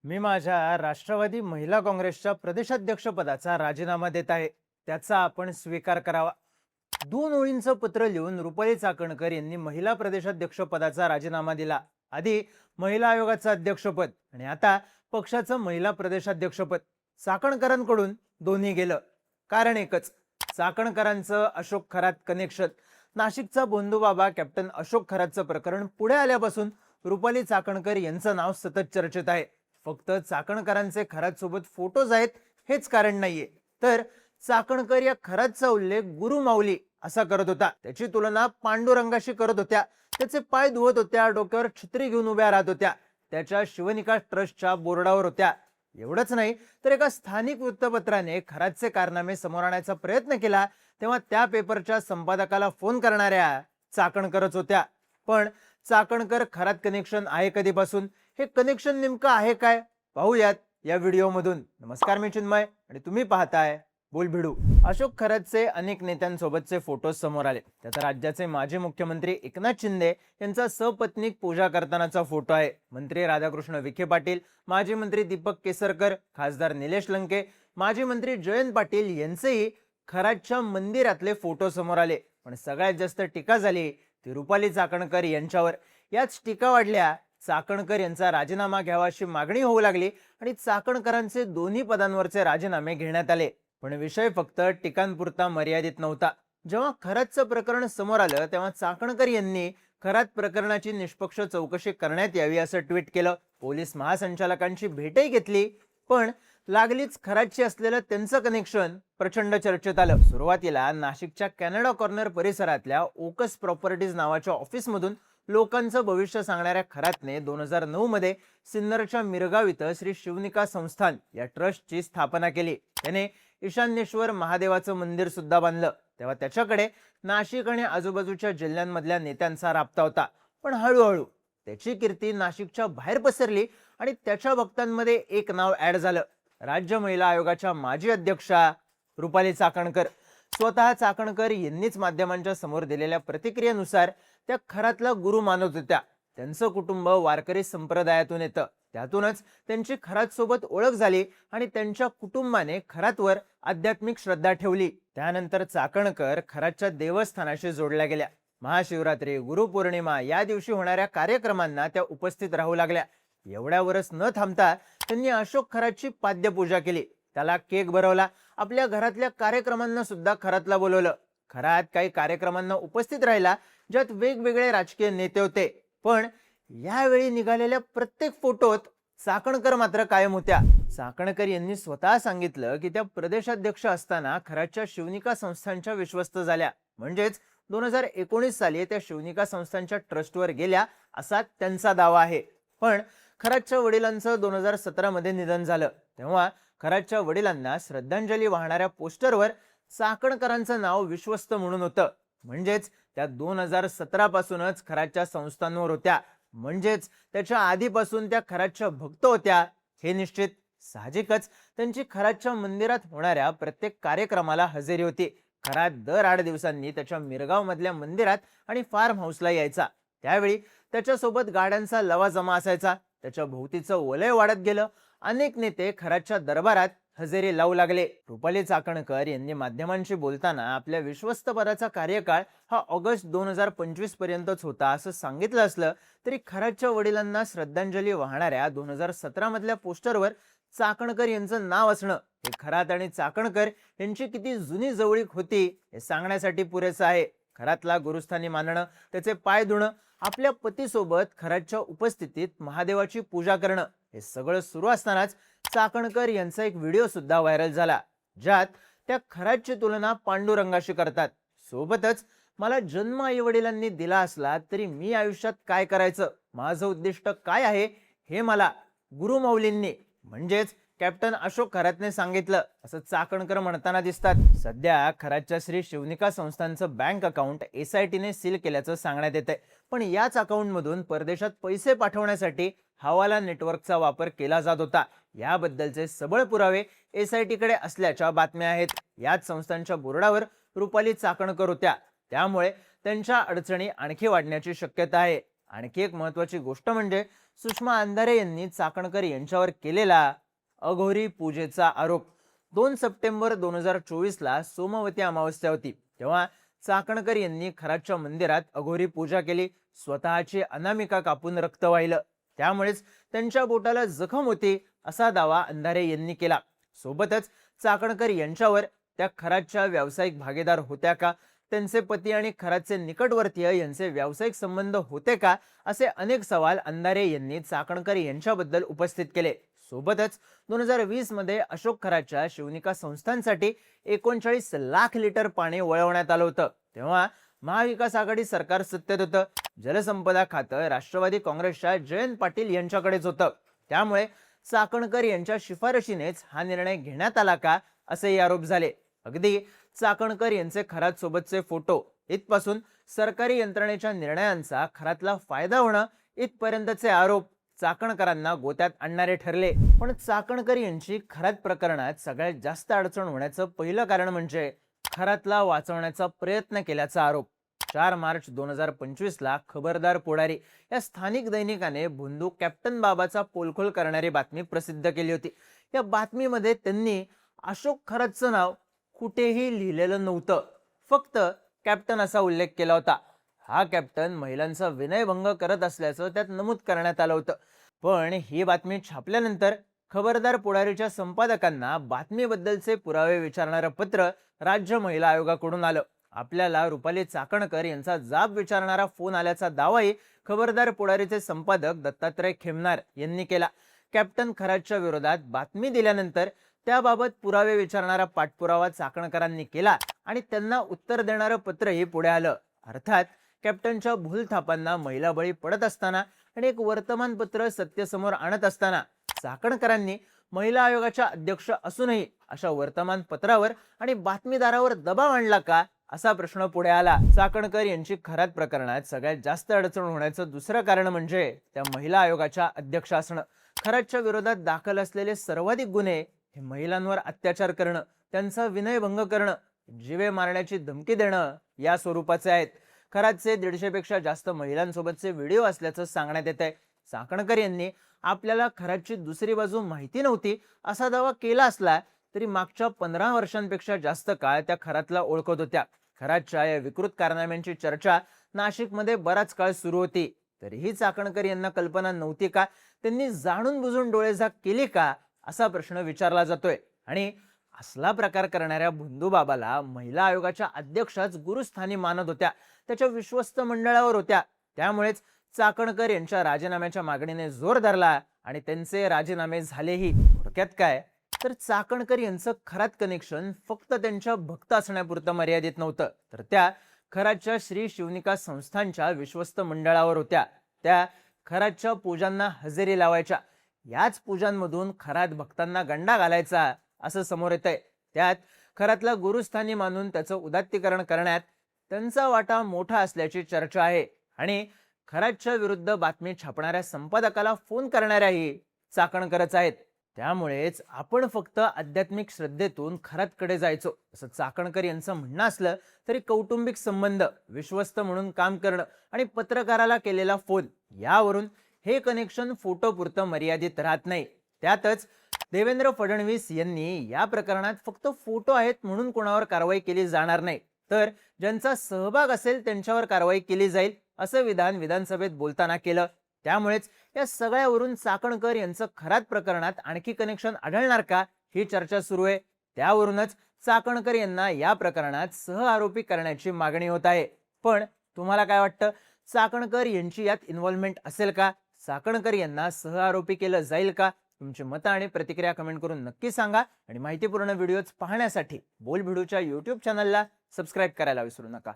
मी माझ्या राष्ट्रवादी महिला काँग्रेसच्या प्रदेशाध्यक्षपदाचा राजीनामा देत आहे. त्याचा आपण स्वीकार करावा. 2 ओळींचं पत्र लिहून रुपाली चाकणकर यांनी महिला प्रदेशाध्यक्षपदाचा राजीनामा दिला. आधी महिला आयोगाचं अध्यक्षपद आणि आता पक्षाचं महिला प्रदेशाध्यक्षपद. चाकणकरांकडून दोन्ही गेलं. कारण एकच, चाकणकरांचं अशोक खरात कनेक्शन. नाशिकचा बोंधूबाबा कॅप्टन अशोक खरातचं प्रकरण पुढे आल्यापासून रुपाली चाकणकर यांचं नाव सतत चर्चेत आहे. फक्त चाकणकरांचे खरात सोबत फोटोज आहेत हेच कारण नाहीये, तर चाकणकर या खरातचा उल्लेख गुरु माऊली असा करत होता. त्याची तुलना पांडुरंगाशी करत होत्या. त्याचे पाय धुवत होत्या, डोक्यावर छत्री घेऊन उभ्या राहत होत्या, त्याच्या शिवनिकास ट्रस्टच्या बोर्डावर होत्या. एवढंच नाही तर एका स्थानिक वृत्तपत्राने खरातचे कारनामे समोर आणण्याचा प्रयत्न केला तेव्हा त्या पेपरच्या संपादकाला फोन करणाऱ्या चाकणकरच होत्या. पण चाकणकर खरात कनेक्शन आहे कधीपासून? हे कनेक्शन नेमकं आहे काय? पाहूयात या व्हिडिओमधून. नमस्कार, मी चिन्मय आणि तुम्ही पाहताय बोलभिडू. अशोक खरातचे अनेक नेत्यांसोबतचे फोटोज समोर आले. त्यात राज्याचे माजी मुख्यमंत्री एकनाथ शिंदे यांचा सपत्नीक पूजा करतानाचा फोटो आहे. मंत्री राधाकृष्ण विखे पाटील, माजी मंत्री दीपक केसरकर, खासदार निलेश लंके, माजी मंत्री जयंत पाटील यांचेही खरातच्या मंदिरातले फोटो समोर आले. पण सगळ्यात जास्त टीका झाली ती रुपाली चाकणकर यांच्यावर. याच टीका वाढल्या. चाकणकर यांचा राजीनामा घ्यावा अशी मागणी होऊ लागली आणि चाकणकरांचे दोन्ही पदांवरचे राजीनामे घेण्यात आले. पण विषय फक्त टीकांपुरता मर्यादित नव्हता. जेव्हा खरातचं प्रकरण समोर आलं तेव्हा चाकणकर यांनी खरात प्रकरणाची निष्पक्ष चौकशी करण्यात यावी असं ट्विट केलं. पोलीस महासंचालकांची भेटही घेतली. पण लागलीच खरातची असलेलं त्यांचं कनेक्शन प्रचंड चर्चेत आलं. सुरुवातीला नाशिकच्या कॅनडा कॉर्नर परिसरातल्या ओकस प्रॉपर्टीज नावाच्या ऑफिसमधून लोकांचं भविष्य सांगणाऱ्या खरातने 2009 मध्ये सिन्नरच्या मिरगाव इथं श्री शिवनिका संस्थान या ट्रस्टची स्थापना केली. त्याने ईशान्येश्वर महादेवाचं मंदिर सुद्धा बांधलं. तेव्हा त्याच्याकडे नाशिक आणि आजूबाजूच्या जिल्ह्यांमधल्या नेत्यांचा राबता होता. पण हळूहळू त्याची कीर्ती नाशिकच्या बाहेर पसरली आणि त्याच्या भक्तांमध्ये एक नाव ऍड झालं. राज्य महिला आयोगाच्या माजी अध्यक्षा रुपाली चाकणकर. स्वतः चाकणकर यांनीच माध्यमांच्या समोर दिलेल्या प्रतिक्रियेनुसार त्या खरातला गुरु मानत होत्या. त्यांचं कुटुंब वारकरी संप्रदायातून येतं. त्यातूनच त्यांची खरात सोबत ओळख झाली आणि त्यांच्या कुटुंबाने खरातवर आध्यात्मिक श्रद्धा ठेवली. त्यानंतर चाकणकर खरातच्या देवस्थानाशी जोडल्या गेल्या. महाशिवरात्री, गुरुपौर्णिमा या दिवशी होणाऱ्या कार्यक्रमांना त्या उपस्थित राहू लागल्या. एवढ्यावरच न थांबता त्यांनी अशोक खरातची पाद्यपूजा केली. त्याला केक भरवला. आपल्या घरातल्या कार्यक्रमांना सुद्धा खरातला बोलवलं. खरात काही कार्यक्रमांना उपस्थित राहिला ज्यात वेगवेगळे राजकीय नेते होते. पण यावेळी निघालेल्या प्रत्येक फोटोत चाकणकर मात्र कायम होत्या. चाकणकर यांनी स्वतः सांगितलं की त्या प्रदेशाध्यक्ष असताना खरातच्या शिवनिका संस्थांच्या विश्वस्त झाल्या. म्हणजेच 2019 साली त्या शिवनिका संस्थांच्या ट्रस्टवर गेल्या असा त्यांचा दावा आहे. पण खरातच्या वडिलांचं 2017 मध्ये निधन झालं. तेव्हा खरातच्या वडिलांना श्रद्धांजली वाहणाऱ्या पोस्टरवर चाकणकरांचं नाव विश्वस्त म्हणून होतं. म्हणजेच त्या 2017 पासूनच खरातच्या संस्थांवर होत्या. म्हणजेच त्याच्या आधीपासून त्या खरातच्या भक्त होत्या हे निश्चित. साहजिकच त्यांची खरातच्या मंदिरात होणाऱ्या प्रत्येक कार्यक्रमाला हजेरी होती. खरात दर 8 दिवसांनी त्याच्या मिरगाव मधल्या मंदिरात आणि फार्म हाऊसला यायचा. त्यावेळी त्याच्यासोबत गाड्यांचा लवाजमा असायचा. त्याच्या भोवतीचं वलय वाढत गेलं. अनेक नेते खरातच्या दरबारात हजेरी लावू लागले. रुपाली चाकणकर यांनी माध्यमांशी बोलताना आपल्या विश्वस्त पदाचा कार्यकाळ हा ऑगस्ट 2025 पर्यंतच होता असं सांगितलं असलं तरी खरातच्या वडिलांना श्रद्धांजली वाहणाऱ्या 2017 मधल्या पोस्टरवर चाकणकर यांचं नाव असणं हे खरात आणि चाकणकर यांची किती जुनी जवळीक होती हे सांगण्यासाठी पुरेसं आहे. खरातला गुरुस्थानी मानणं, त्याचे पाय धुणं, आपल्या पतीसोबत खरातच्या उपस्थितीत महादेवाची पूजा करणं हे सगळं सुरू असतानाच चाकणकर यांचा एक व्हिडिओ सुद्धा व्हायरल झाला ज्यात त्या खरातची तुलना पांडुरंगाशी करतात. सोबतच मला जन्म आई वडिलांनी दिला असला तरी मी आयुष्यात काय करायचं, माझं उद्दिष्ट काय आहे हे मला गुरु माऊलींनी म्हणजेच कॅप्टन अशोक खरातने सांगितलं असं चाकणकर म्हणताना दिसतात. सध्या खरातच्या श्री शिवनिका संस्थांचं बँक अकाउंट SITने सील केल्याचं सांगण्यात येतंय. पण याच अकाउंटमधून परदेशात पैसे पाठवण्यासाठी हवाला नेटवर्कचा वापर केला जात होता. याबद्दलचे सबळ पुरावे SITकडे असल्याच्या बातम्या आहेत. याच संस्थांच्या बोर्डावर रुपाली चाकणकर होत्या. त्यामुळे त्यांच्या अडचणी आणखी वाढण्याची शक्यता आहे. आणखी एक महत्त्वाची गोष्ट म्हणजे सुषमा अंधारे यांनी चाकणकर यांच्यावर केलेला अघोरी पूजेचा आरोप. 2 सप्टेंबर 2024 ला सोमवती अमावस्या होती, तेव्हा चाकणकर यांनी खराच्या मंदिरात अघोरी पूजा केली, स्वतःची अनामिका कापून रक्त वाहिलं. त्यामुळेच त्यांच्या बोटाला जखम होती असा दावा अंधारे यांनी केला. सोबतच चाकणकर यांच्यावर त्या खराच्या व्यावसायिक भागीदार होत्या का, त्यांचे पती आणि खराचे निकटवर्तीय यांचे व्यावसायिक संबंध होते का, असे अनेक सवाल अंधारे यांनी चाकणकर यांच्याबद्दल उपस्थित केले. सोबतच 2020 मध्ये अशोक खराच्या शिवनिका संस्थांसाठी 39 लाख लिटर पाणी वळवण्यात आलं होतं. तेव्हा महाविकास आघाडी सरकार सत्तेत होतं. जलसंपदा खातं राष्ट्रवादी काँग्रेसच्या जयंत पाटील यांच्याकडेच होतं. त्यामुळे चाकणकर यांच्या शिफारशीनेच हा निर्णय घेण्यात आला का, असेही आरोप झाले. अगदी चाकणकर यांचे खरात सोबतचे फोटो इथपासून सरकारी यंत्रणेच्या निर्णयांचा खरातला फायदा होणं इथपर्यंतचे आरोप चाकणकरांना गोत्यात आणणारे ठरले. पण चाकणकर यांची खरात प्रकरणात सगळ्यात जास्त अडचण होण्याचं पहिलं कारण म्हणजे खरातला वाचवण्याचा प्रयत्न केल्याचा आरोप. 4 मार्च 2025 ला खबरदार पुढारी या स्थानिक दैनिकाने भोंदू कॅप्टन बाबाचा पोलखोल करणारी बातमी प्रसिद्ध केली होती. या बातमीमध्ये त्यांनी अशोक खरातचं नाव कुठेही लिहिलेलं नव्हतं, फक्त कॅप्टन असा उल्लेख केला होता. हा कॅप्टन महिलांचा विनयभंग करत असल्याचं त्यात नमूद करण्यात आलं होतं. पण ही बातमी छापल्यानंतर खबरदार पुढारीच्या संपादकांना बातमीबद्दलचे पुरावे विचारणारं पत्र राज्य महिला आयोगाकडून आलं. आपल्याला रुपाली चाकणकर यांचा जाब विचारणारा फोन आल्याचा दावाही खबरदार पुढारीचे संपादक दत्तात्रय खेमनार यांनी केला. कॅप्टन खराच्या विरोधात बातमी दिल्यानंतर त्याबाबत पुरावे विचारणारा पाठपुरावा चाकणकरांनी केला आणि त्यांना उत्तर देणारं पत्रही पुढे आलं. अर्थात कॅप्टनच्या भूलथापांना महिला बळी पडत असताना आणि एक वर्तमानपत्र सत्तेसमोर आणत असताना चाकणकरांनी महिला आयोगाच्या अध्यक्ष असूनही अशा वर्तमानपत्रावर आणि बातमीदारावर दबाव आणला का, असा प्रश्न पुढे आला. चाकणकर यांची खरात प्रकरणात सगळ्यात जास्त अडचण होण्याचं दुसरं कारण म्हणजे त्या महिला आयोगाच्या अध्यक्ष असणं. खराच्या विरोधात दाखल असलेले सर्वाधिक गुन्हे हे महिलांवर अत्याचार करणं, त्यांचा विनयभंग करणं, जीवे मारण्याची धमकी देणं या स्वरूपाचे आहेत. खराचे 150 पेक्षा जास्त महिलांसोबतचे व्हिडिओ असल्याचं सांगण्यात येत आहे. चाकणकर यांनी आपल्याला खराची दुसरी बाजू माहिती नव्हती असा दावा केला असला तरी मागच्या 15 वर्षांपेक्षा जास्त काळ त्या खरातला ओळखत होत्या. खराच्या या विकृत कारनाम्यांची चर्चा नाशिकमध्ये बराच काळ सुरू होती. तरीही चाकणकर यांना कल्पना नव्हती का, त्यांनी जाणून बुजून डोळेझाक केली का, असा प्रश्न विचारला जातोय. आणि असला प्रकार करणाऱ्या भोंदू बाबाला महिला आयोगाच्या अध्यक्षाच गुरुस्थानी मानत होत्या, त्याच्या विश्वस्त मंडळावर होत्या. त्यामुळेच चाकणकर यांच्या राजीनाम्याच्या मागणीने जोर धरला आणि त्यांचे राजीनामे झालेही. थोडक्यात काय तर चाकणकर यांचं खरात कनेक्शन फक्त त्यांच्या भक्त असण्यापुरतं मर्यादित नव्हतं, तर त्या खराच्या श्री शिवनिका संस्थांच्या विश्वस्त मंडळावर होत्या. त्या खराच्या पूजांना हजेरी लावायच्या, याच पूजांमधून खरात भक्तांना गंडा घालायचा असं समोर येतंय. त्यात खरातला गुरुस्थानी मानून त्याचं उदात्तीकरण करण्यात त्यांचा वाटा मोठा असल्याची चर्चा आहे. आणि खराच्या विरुद्ध बातमी छापणाऱ्या संपादकाला फोन करणाऱ्याही चाकणकरच आहेत. त्यामुळेच आपण फक्त आध्यात्मिक श्रद्धेतून खरातकडे जायचो असं चाकणकर यांचं म्हणणं असलं तरी कौटुंबिक संबंध, विश्वस्त म्हणून काम करणं आणि पत्रकाराला केलेला फोन यावरून हे कनेक्शन फोटो पुरतं मर्यादित राहत नाही. त्यातच देवेंद्र फडणवीस यांनी या प्रकरणात फक्त फोटो आहेत म्हणून कोणावर कारवाई केली जाणार नाही, तर ज्यांचा सहभाग असेल त्यांच्यावर कारवाई केली जाईल असं विधान विधानसभेत बोलताना केलं. त्यामुळेच या सगळ्यावरून चाकणकर यांचं खरात प्रकरणात आणखी कनेक्शन आढळणार का, ही चर्चा सुरू आहे. त्यावरूनच चाकणकर यांना या प्रकरणात सह आरोपी करण्याची मागणी होत आहे. पण तुम्हाला काय वाटतं, चाकणकर यांची यात इन्व्हॉल्वमेंट असेल का, चाकणकर यांना सह आरोपी केलं जाईल का? तुमची मतं आणि प्रतिक्रिया कमेंट करून नक्की सांगा. आणि माहितीपूर्ण व्हिडिओज पाहण्यासाठी बोलभिडूच्या YouTube चॅनलला सबस्क्राईब करायला विसरू नका.